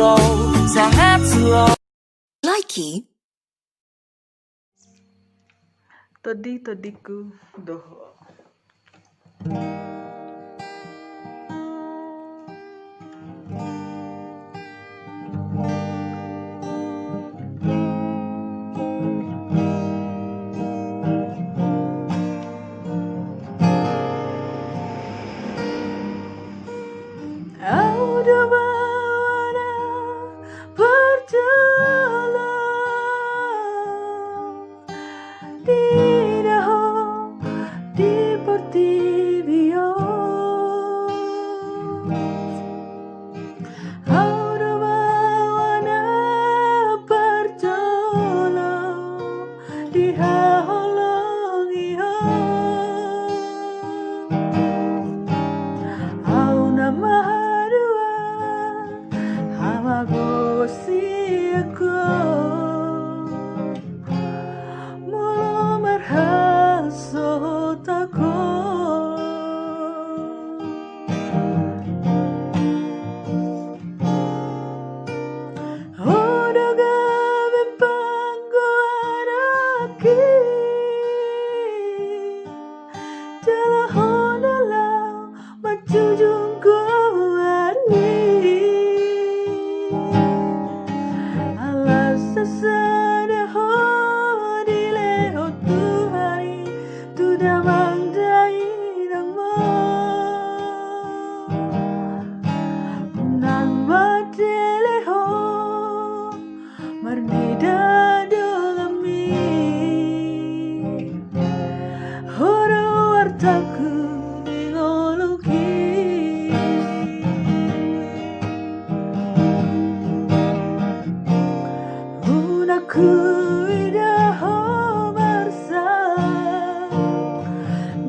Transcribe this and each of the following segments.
slow, sangat slow. Likey. Tadi-tadiku doho. Udah bawana berjalan di daho di Portibio. Udah bawana berjalan di Haholongiho. Au nama Hamagosiako Molo marhasotako Odoga bempanggo araki Jalahonala macujungko Sada ho di leho tu hari tu damang dai nang mo nang matele ho marnida dolami horo artaku dingoluki Aku idaho marsa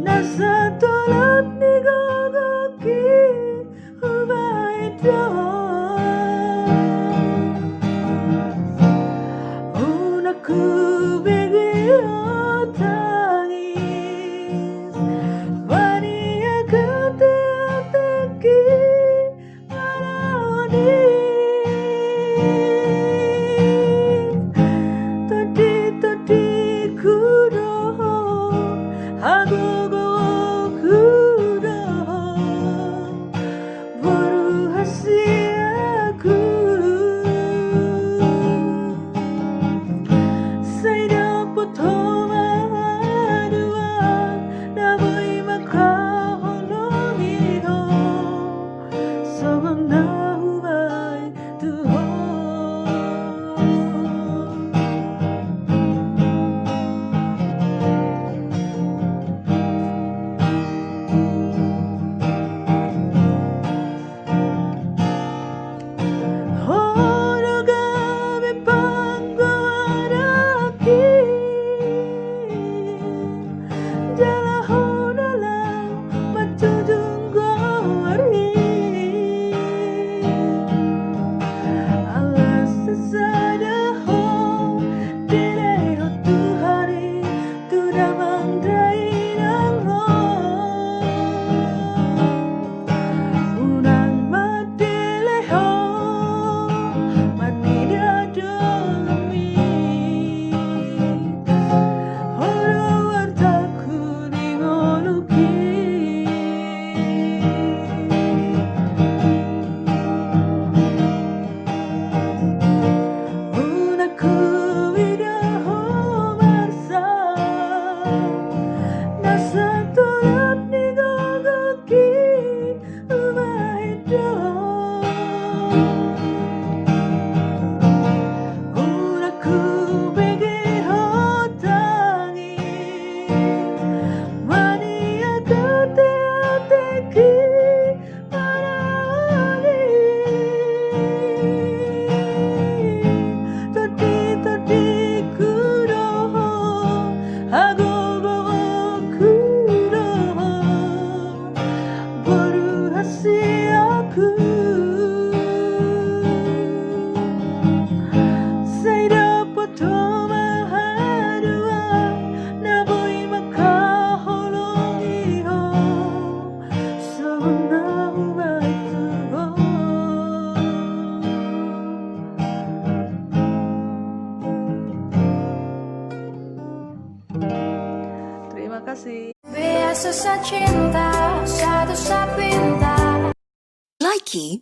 Nasa tolak ni gogoki Ubaido Unaku begio tangis Wania kate ateki Maroni kasih. Biasa cinta, satu sapinta. Likey